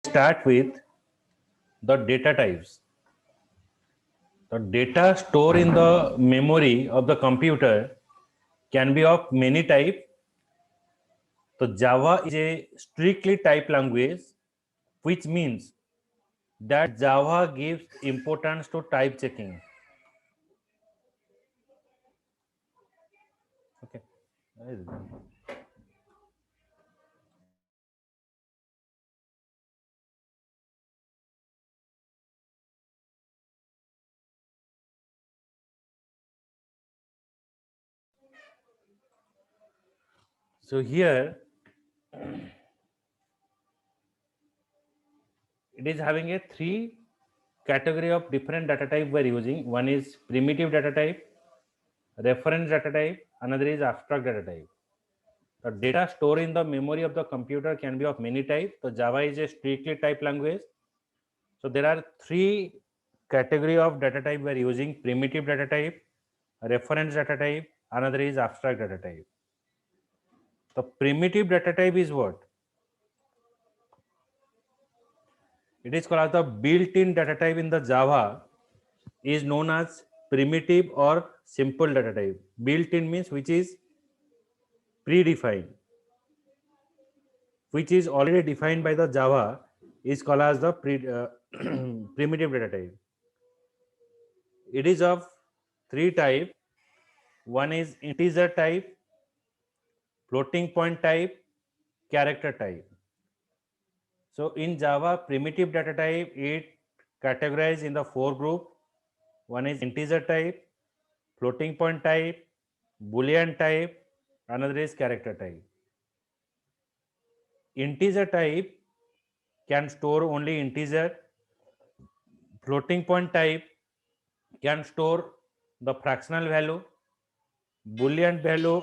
start with the data types. The data stored in the memory of the computer can be of many types. So Java is a strictly type language, which means that Java gives importance to type checking. Okay. So here it is having a three category of different data type we are using. One is primitive data type, reference data type, another is abstract data type. The data stored in the memory of the computer can be of many types. So Java is a strictly type language. So there are three category of data type we are using: primitive data type, reference data type, another is abstract data type. The primitive data type is what? It is called as the built-in data type in the Java is known as primitive or simple data type. Built-in means which is predefined, which is already defined by the Java is called as the primitive data type. It is of three type. One is integer type, floating point type, character type. So in Java, primitive data type it categorized in the four group. One is integer type, floating point type, boolean type, another is character type. Integer type can store only integer. Floating point type can store the fractional value. Boolean value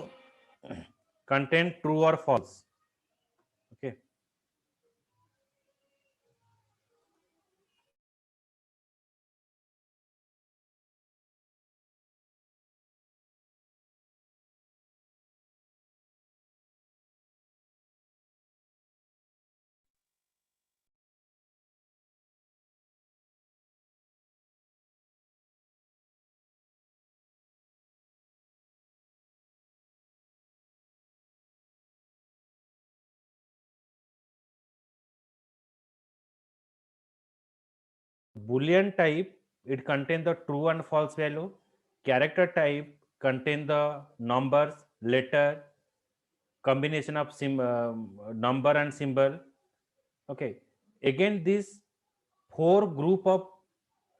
contain true or false. Okay. Boolean type it contain the true and false value. Character type contain the numbers, letter, combination of number and symbol. Okay. Again, this four group of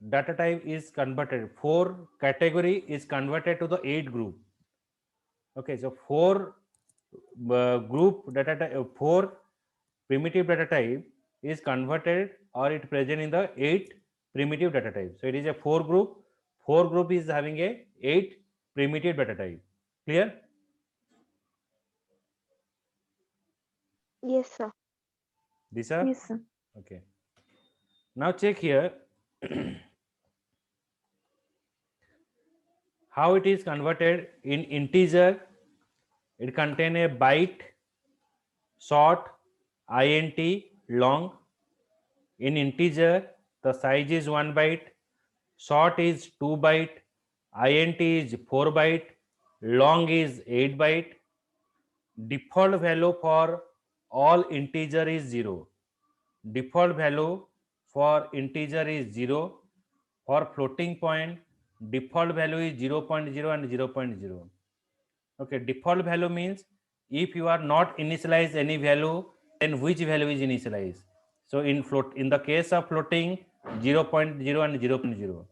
data type is converted. Four category is converted to the 8 group. Okay. So four group data type, four primitive data type is converted or it present in the 8 primitive data type. So it is a four group. Four group is having a 8 primitive data type. Clear? Yes, sir. These are Yes, sir. okay. Now check here how it is converted in integer. It contain a byte, short, int, long. In integer, the size is 1 byte, short is 2 byte, int is 4 byte, long is 8 byte. Default value for all integer is 0. Default value for integer is 0. For floating point, default value is 0.0 and 0.0. Okay, default value means if you are not initialize any value, then which value is initialized. So in the case of floating, 0.0 and 0.0.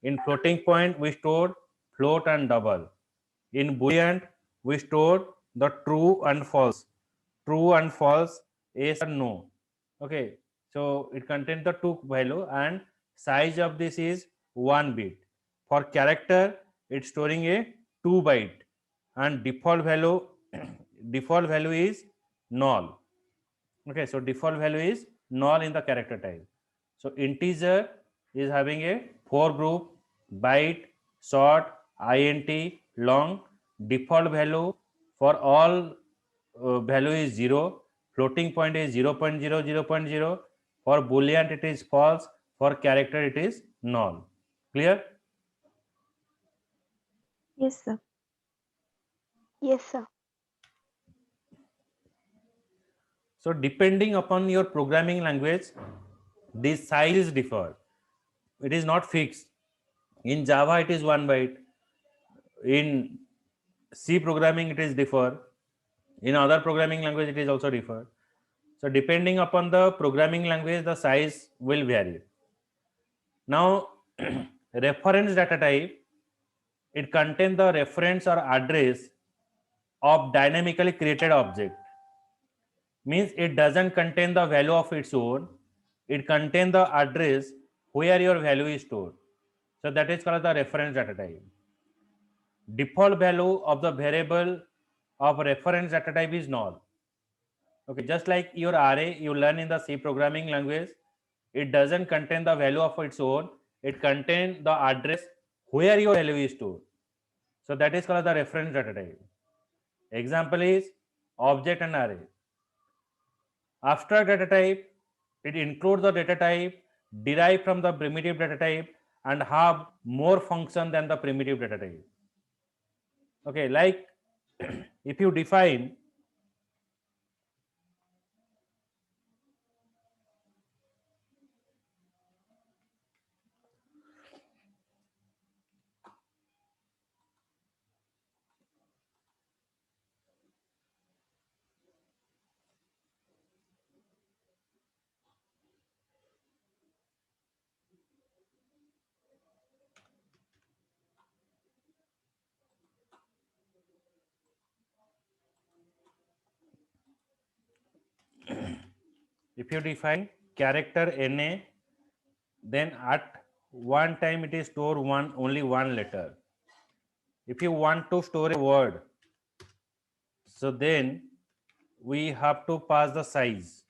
In floating point, we stored float and double. In boolean, we stored the true and false. True and false, yes and no. Okay, so it contains the two value and size of this is 1 bit. For character, it's storing a 2 byte and default value default value is null. Okay, so default value is null in the character type. So integer is having a four group: byte, short, int, long. Default value for all value is 0. Floating point is 0.0, 0.0. For boolean it is false, for character it is null. Clear? Yes, sir. Yes, sir. So depending upon your programming language, these sizes differ. It is not fixed. In Java it is 1 byte. In C programming it is differ. In other programming language it is also differ. So depending upon the programming language, the size will vary. Now reference data type, it contains the reference or address of dynamically created object. Means it doesn't contain the value of its own, it contains the address where your value is stored. So that is called the reference data type. Default value of the variable of reference data type is null. Okay, just like your array you learn in the C programming language, it doesn't contain the value of its own, it contains the address where your value is stored. So that is called the reference data type. Example is object and array. Abstract data type, it includes the data type derived from the primitive data type and have more function than the primitive data type. Okay, like if you define if you define character na, then at one time it is store only one letter. If you want to store a word, so then we have to pass the size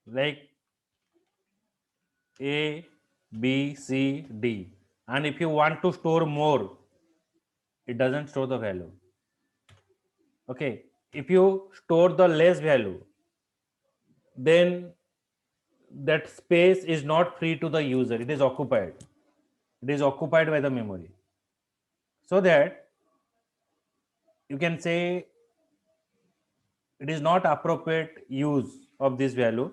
like a b c d, and if you want to store more, it doesn't store the value. Okay, if you store the less value, then that space is not free to the user, it is occupied, by the memory. So that you can say it is not appropriate use of this value.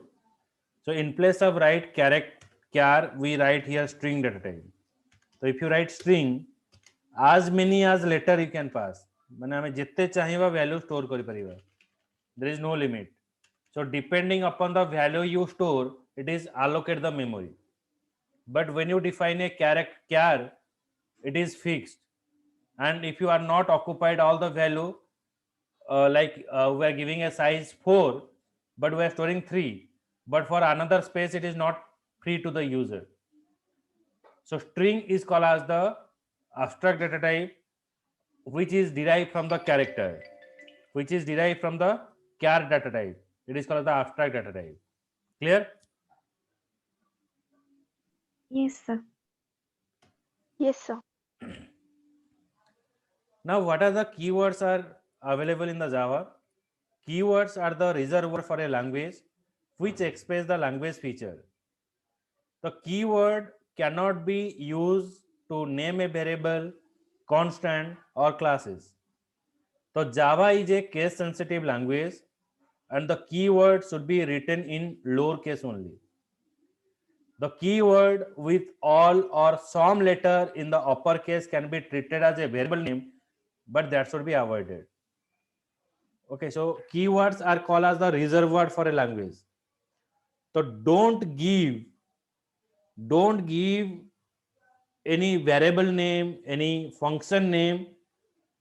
So in place of write char, we write here string data type. So if you write string, as many as letter you can pass, माने हमें जितने चाहिए value store करी परिवार. There is no limit. So depending upon the value you store, it is allocate the memory. But when you define a char, it is fixed. And if you are not occupied all the value, we are giving a size 4, but we are storing 3. But for another space, it is not free to the user. So string is called as the abstract data type, which is derived from the character, which is derived from the char data type. It is called the abstract data type. Clear? Yes, sir. Yes, sir. Now, what are the keywords are available in the Java? Keywords are the reservoir for a language which express the language feature. The keyword cannot be used to name a variable, constant, or classes. So Java is a case sensitive language and the keyword should be written in lowercase only. The keyword with all or some letter in the uppercase can be treated as a variable name, but that should be avoided. Okay, so keywords are called as the reservoir for a language. So don't give any variable name, any function name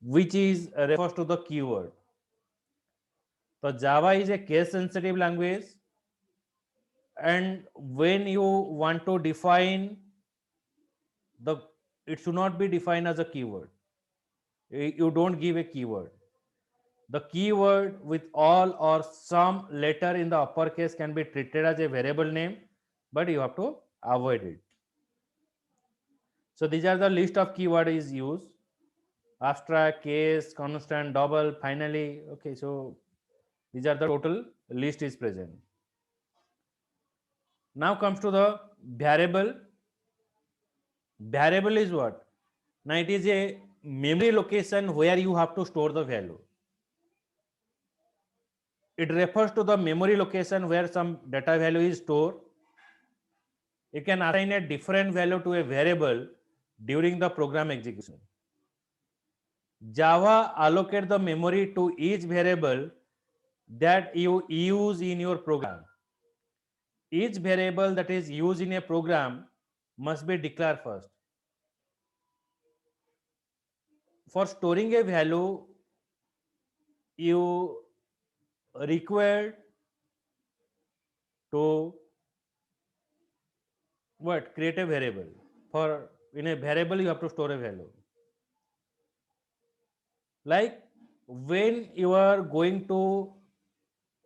which is refers to the keyword. So Java is a case sensitive language, and when you want to define the, it should not be defined as a keyword. You don't give a keyword. The keyword with all or some letter in the uppercase can be treated as a variable name, but you have to avoid it. So these are the list of keyword is used: abstract, case, constant, double, finally. Okay, so these are the total list is present. Now comes to the variable. Variable is what? Now it is a memory location where you have to store the value. It refers to the memory location where some data value is stored. You can assign a different value to a variable during the program execution. Java allocate the memory to each variable that you use in your program. Each variable that is used in a program must be declared first. For storing a value, you require to what? Create a variable. For in a variable you have to store a value. Like when you are going to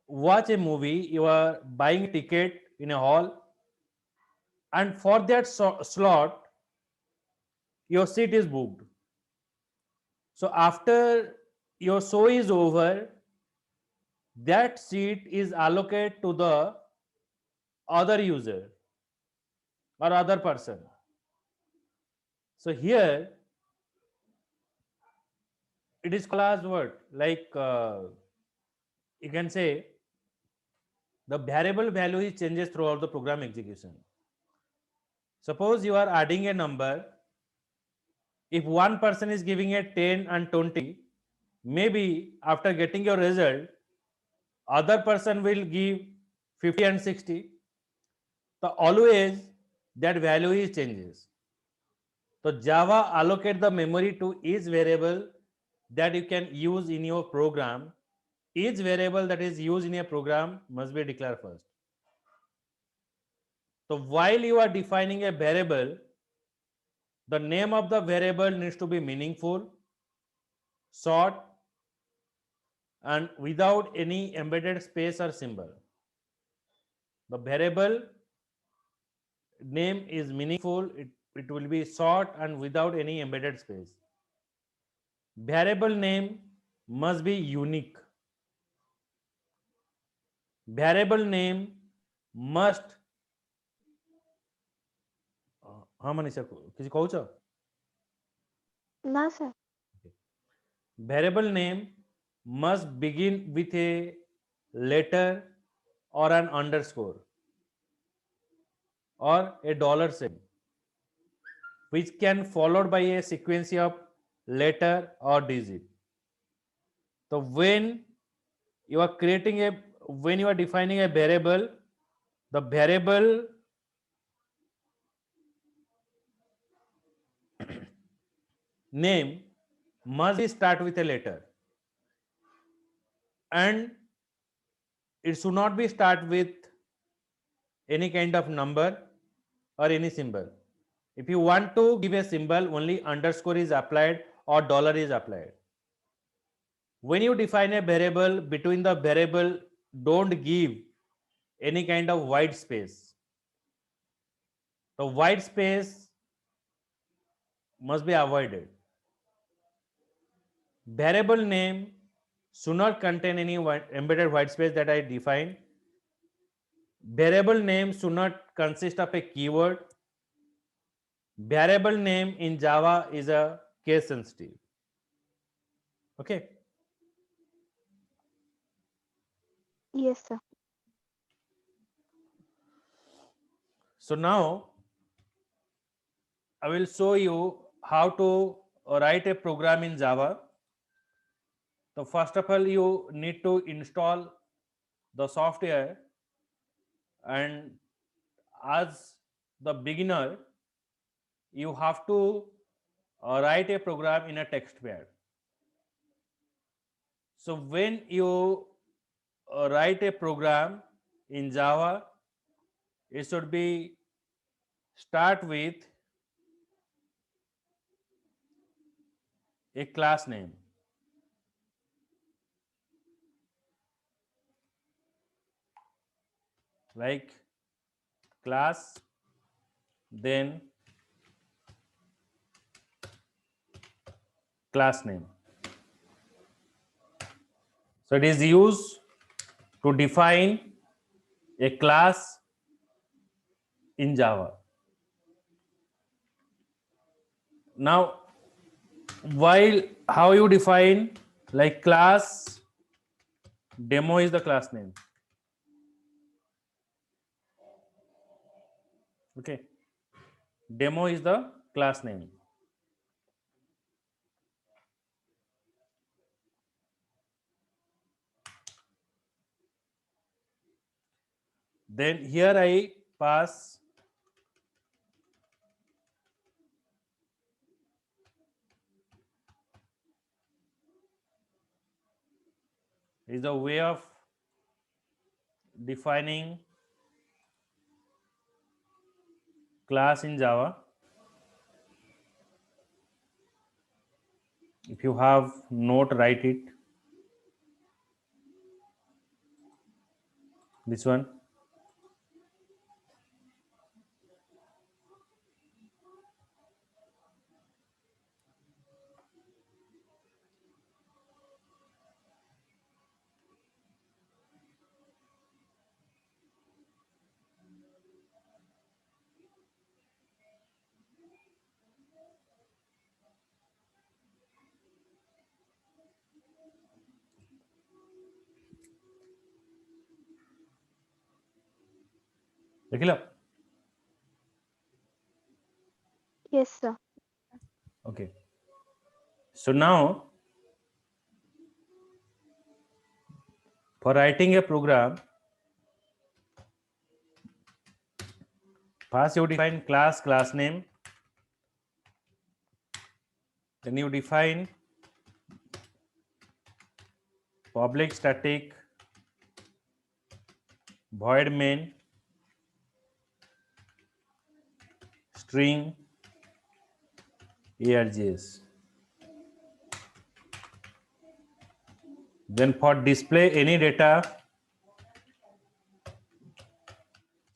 watch a movie, you are buying a ticket in a hall, and for that slot your seat is booked. So after your show is over, that seat is allocated to the other user or other person. So here it is called as what? Like you can say the variable value is changes throughout the program execution. Suppose you are adding a number. If one person is giving a 10 and 20, maybe after getting your result, other person will give 50 and 60. So always that value is changes. So Java allocate the memory to each variable that you can use in your program. Each variable that is used in a program must be declared first. So while you are defining a variable, the name of the variable needs to be meaningful, short, and without any embedded space or symbol. The variable name is meaningful, it will be short and without any embedded space. Variable name must be unique. Variable name must हाँ मनीषा किसी कहूछ ना sir. variable name must begin with a letter or an underscore or a dollar sign, which can followed by a sequence of letter or digit. So when you are creating a when you are defining a variable, the variable name must start with a letter, and it should not be start with any kind of number or any symbol. If you want to give a symbol, only underscore is applied or dollar is applied. When you define a variable, between the variable don't give any kind of white space. The white space must be avoided. Variable name should not contain any embedded white space that I defined. Variable name should not consist of a keyword. Variable name in Java is a case sensitive. Okay. Yes, sir. So now I will show you how to write a program in Java. So first of all, you need to install the software, and as the beginner, you have to write a program in a text pad. So when you write a program in Java, it should be start with a class name. Like class, then class name. So it is used to define a class in Java. Now, while how you define, like class demo is the class name. Okay, demo is the class name. Then here I pass is a way of defining class in Java. If you have note, write it. This one. Nikhil? Yes, sir. Okay. So now, for writing a program, first you define class name, then you define public static void main string args. Then for display any data,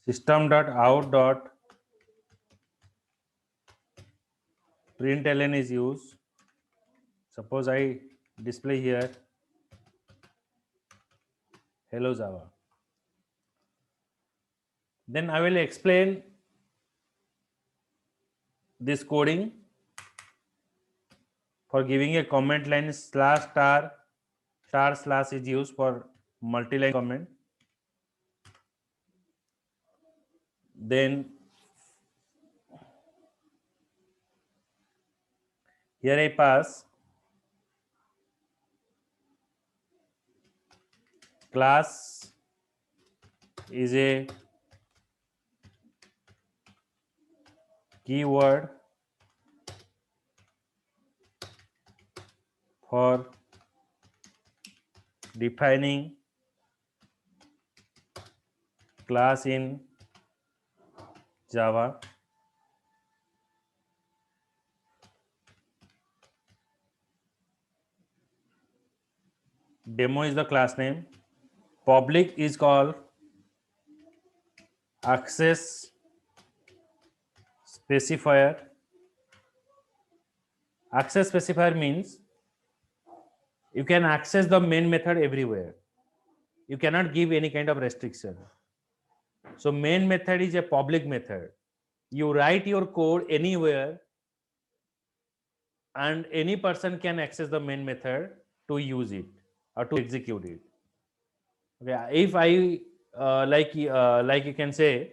system.out.println is used. Suppose I display here hello Java. Then I will explain this coding. For giving a comment line, slash star star slash is used for multi-line comment. Then here I pass class is a keyword for defining class in Java. Demo is the class name. Public is called access specifier. Access specifier means you can access the main method everywhere. You cannot give any kind of restriction. So main method is a public method. You write your code anywhere and any person can access the main method to use it or to execute it. Okay, if I like you can say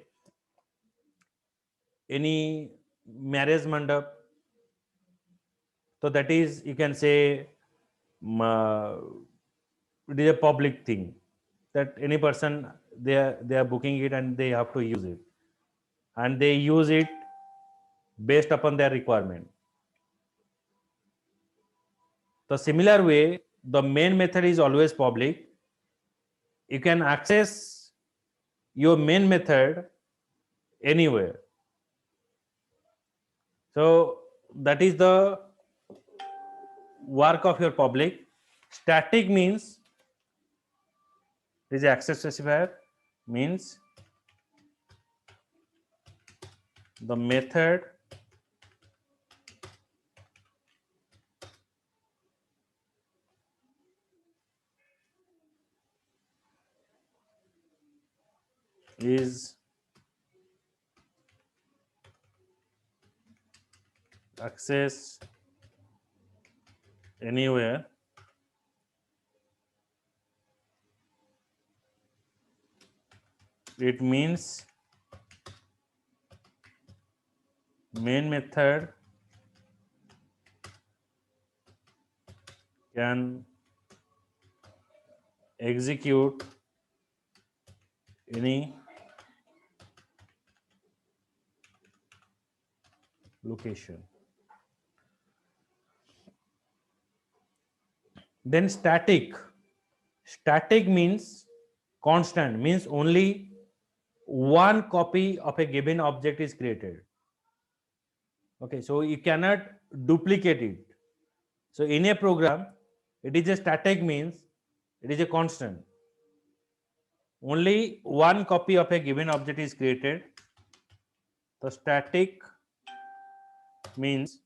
any marriage mandap, so that is you can say it is a public thing that any person they are booking it and they have to use it, and they use it based upon their requirement. The similar way, the main method is always public. You can access your main method anywhere. So that is the work of your public. Static means is access specifier, means the method is access anywhere it means main method can execute any location. Then static means constant, means only one copy of a given object is created. Okay, so you cannot duplicate it. So in a program, it is a static, means it is a constant. Only one copy of a given object is created. The static means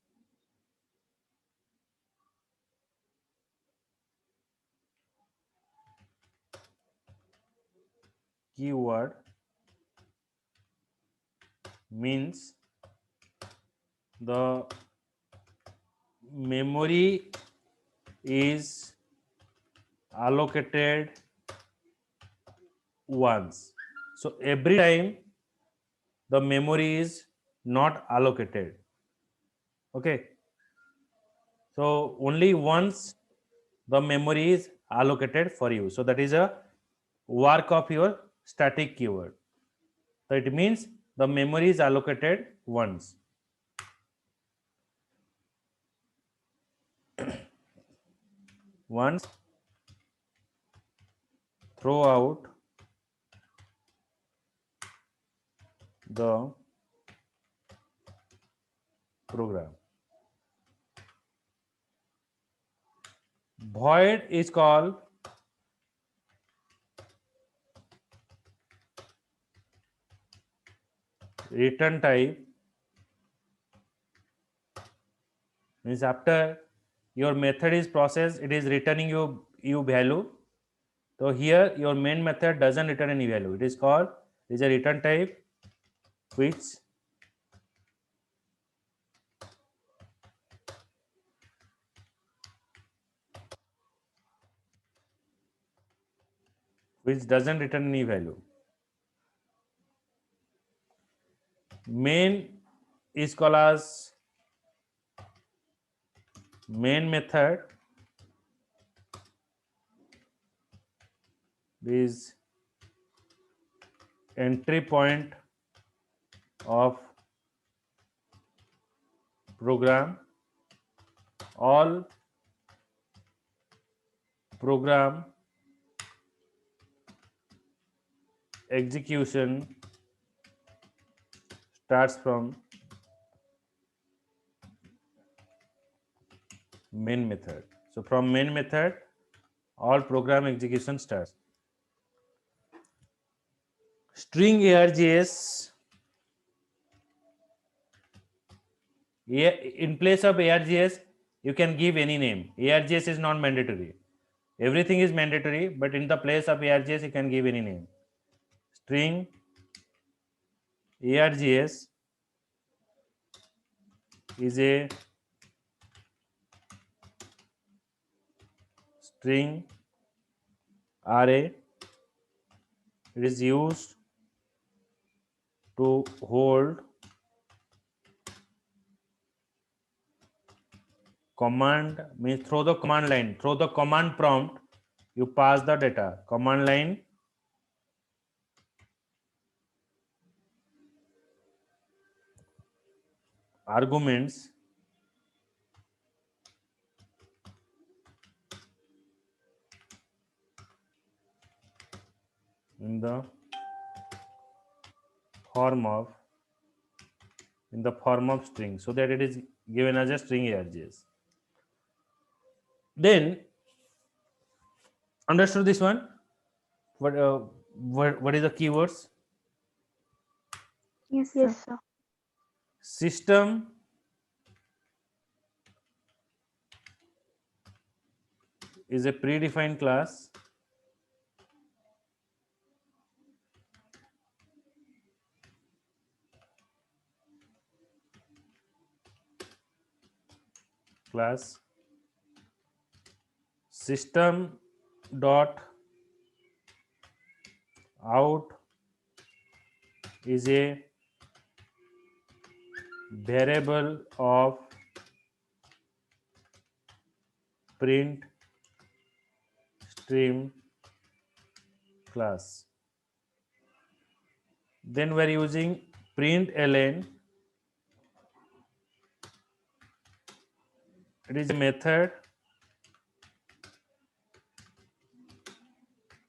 keyword means the memory is allocated once. So every time the memory is not allocated. Okay. So only once the memory is allocated for you. So that is a work of your static keyword. So it means the memory is allocated once. Once throughout the program. Void is called return type, means after your method is processed, it is returning you value. So here your main method doesn't return any value. It is called, it is a return type which doesn't return any value. Main is called as main method is entry point of program. All program execution starts from main method. So from main method, all program execution starts. String ARGS, in place of ARGS, you can give any name. ARGS is not mandatory. Everything is mandatory, but in the place of ARGS, you can give any name. String ARGS is a string array. It is used to hold command, means through the command line, through the command prompt, you pass the data. Command line arguments in the form of string, so that it is given as a string ARGS. Then understood this one? What is the keywords? Yes, sir. Yes, sir. System is a predefined class class system dot out is a variable of print stream class. Then we are using println. It is a method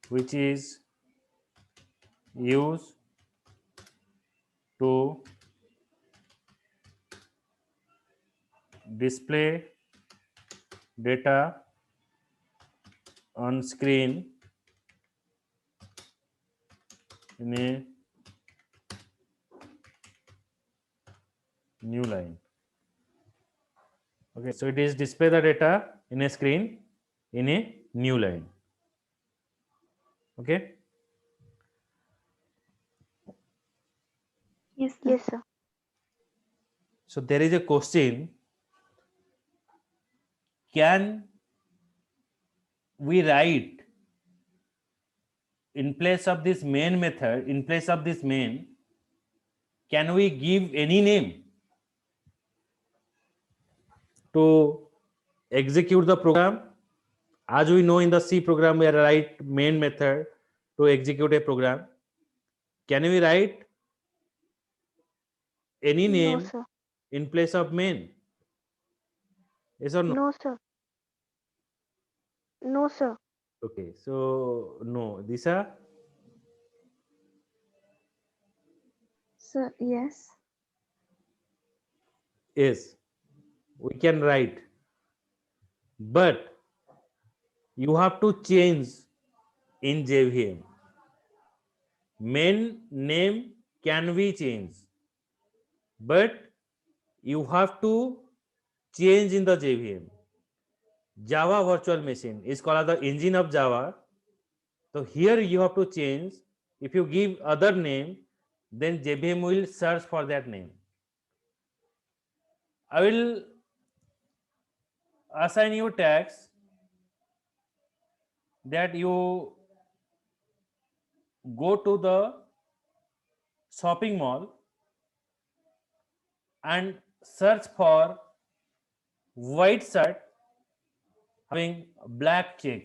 which is used to display data on screen in a new line. Okay, so it is display the data in a screen in a new line. Okay. Yes, sir. Yes, sir. So there is a question: can we write in place of this main method, in place of this main, can we give any name to execute the program? As we know, in the C program, we write main method to execute a program. Can we write any No, name sir. in place of main? Yes or no? No, sir. No, sir. Okay, so no. Disha? Sir, yes. Yes, we can write, but you have to change in JVM. Main name can be changed, but you have to change in the JVM. Java virtual machine is called the engine of Java. So here you have to change. If you give other name, then JVM will search for that name. I will assign you tags that you go to the shopping mall and search for white shirt having black check.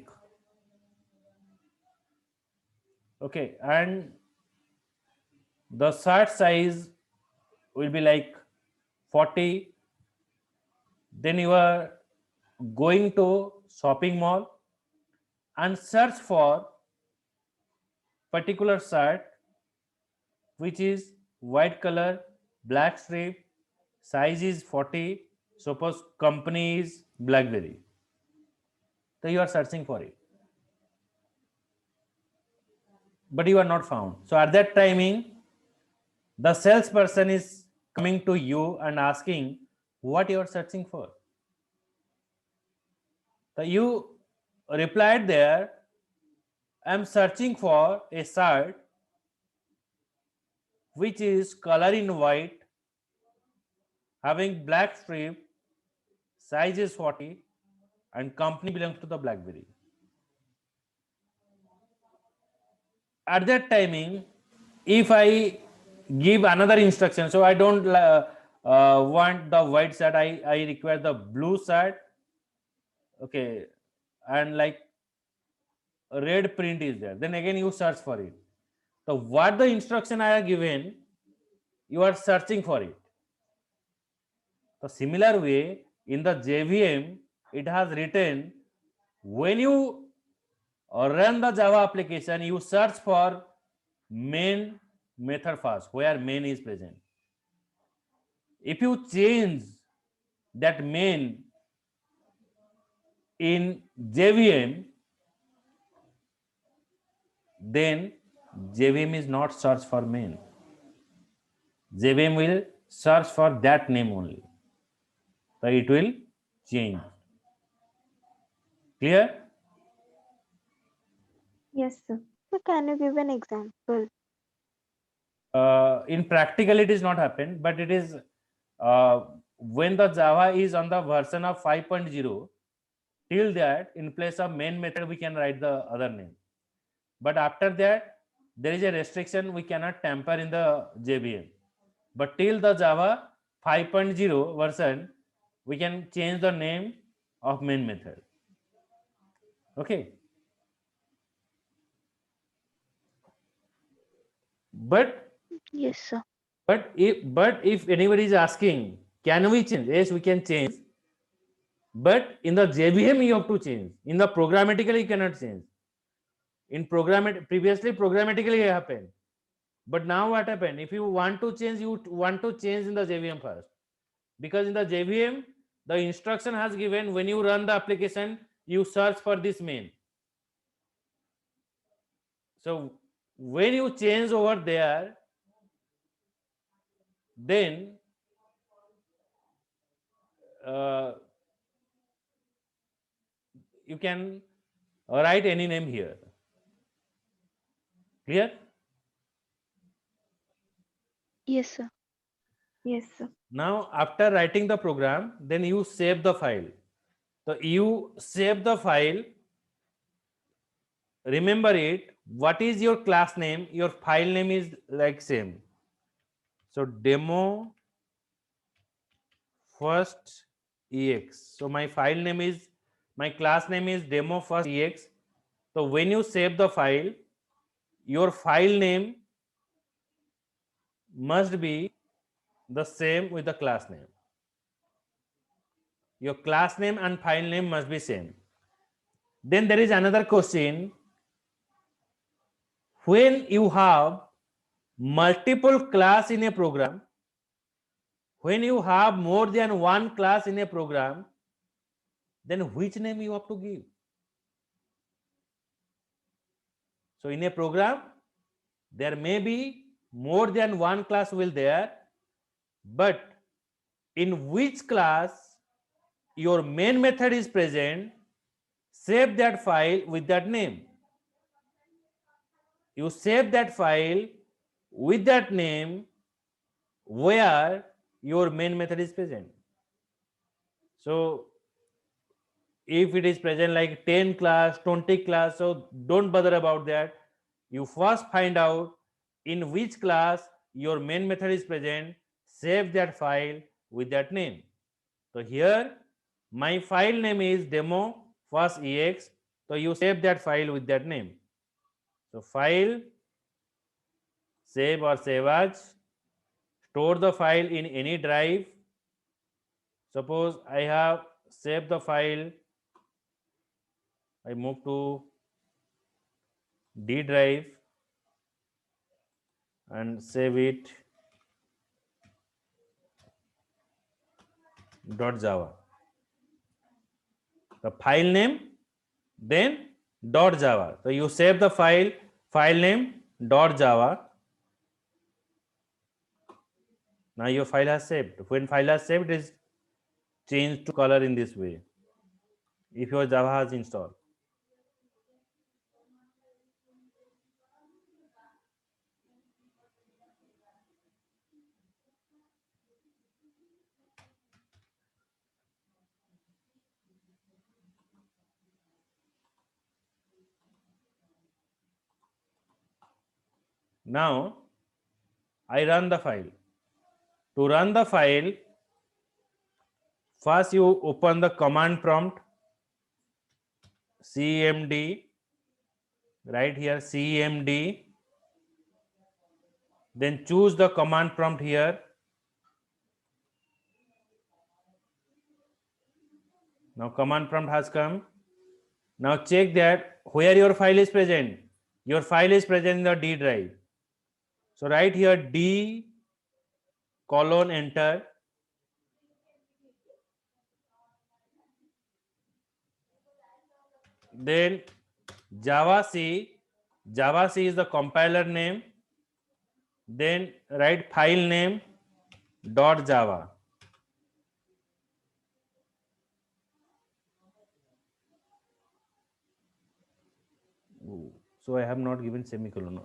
Okay, and the shirt size will be like 40. Then you are going to shopping mall and search for particular shirt which is white color, black strip, size is 40. Suppose company is BlackBerry. So you are searching for it, but you are not found. So at that timing, the salesperson is coming to you and asking what you are searching for. So you replied there, I am searching for a shirt which is color in white, having black strip, size is 40, and company belongs to the BlackBerry. At that timing, if I give another instruction, so I don't want the white shirt, I require the blue shirt, okay, and like a red print is there, then again you search for it. So what the instruction I have given, you are searching for it. The similar way in the JVM, it has written when you run the Java application, you search for main method first, where main is present. If you change that main in JVM, then JVM is not search for main. JVM will search for that name only. So it will change. Clear? Yes, sir. So can you give an example? In practical, it is not happened, but it is when the Java is on the version of 5.0, till that in place of main method we can write the other name, but after that there is a restriction, we cannot tamper in the JVM. But till the Java 5.0 version, we can change the name of main method. Okay, but Yes, sir. if anybody is asking, can we change? Yes, we can change, but in the JVM you have to change. In the programmatically you cannot change. In previously programmatically it happened, but now what happened? If you want to change, you want to change in the JVM first, because in the JVM the instruction has given when you run the application you search for this main. So when you change over there, then uh, you can write any name here. Clear? Yes, sir. Yes, sir. Now after writing the program, then you save the file. So you save the file. Remember it. What is your class name? Your file name is like same. So demo first ex. So my file name is, my class name is demo first ex. So when you save the file, your file name must be the same with the class name. Your class name and file name must be same. Then there is another question. When you have multiple class in a program, when you have more than one class in a program, then which name you have to give? So in a program, there may be more than one class will there, but in which class your main method is present, save that file with that name. You save that file with that name where your main method is present. So if it is present like 10 class, 20 class, so don't bother about that. You first find out in which class your main method is present, save that file with that name. So here my file name is demo first ex, so you save that file with that name. So file, save or save as, store the file in any drive. Suppose I have saved the file, I move to D drive and save it .java. The file name, then .java. So you save the file name .java. Now your file has saved. When file has saved, it is changed to color in this way. If your Java has installed. Now I run the file. To run the file, first you open the command prompt, cmd, right here cmd, then choose the command prompt here. Now command prompt has come. Now check that where your file is present. Your file is present in the D drive. So write here D colon enter. Then Java C is the compiler name. Then write file name .java. So I have not given semicolon.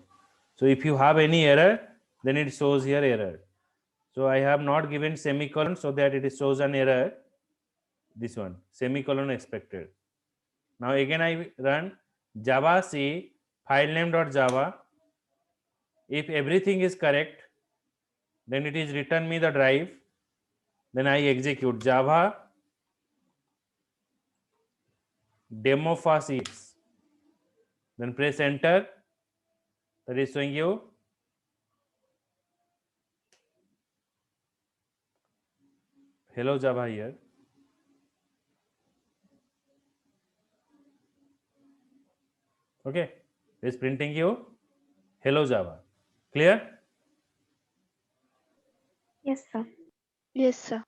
So if you have any error, then it shows here error. So I have not given semicolon so that it shows an error. This one, semicolon expected. Now again I run java c filename.java. If everything is correct, then it is return me the drive. Then I execute java demo fast ex. Then press enter. That is showing you hello Java here. Okay, it's printing you hello Java. Clear? Yes, sir. Yes, sir.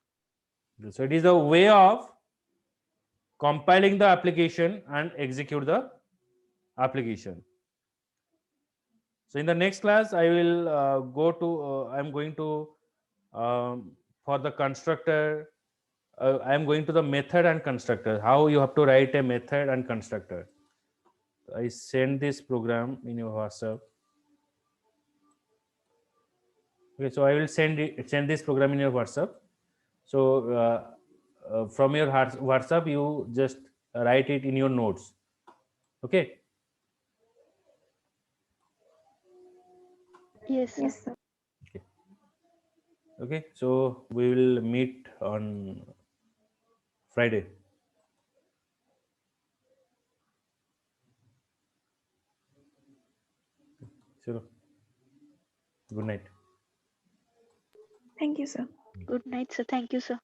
So it is a way of compiling the application and execute the application. So in the next class, I will I'm going to for the constructor. I am going to the method and constructor. How you have to write a method and constructor. I send this program in your WhatsApp. Okay, so I will send this program in your WhatsApp. So from your WhatsApp, you just write it in your notes. Okay. Yes, sir. Yes, sir. Okay. So we will meet on Friday. Sure. Good night. Thank you, sir. Good night, sir. Thank you, sir.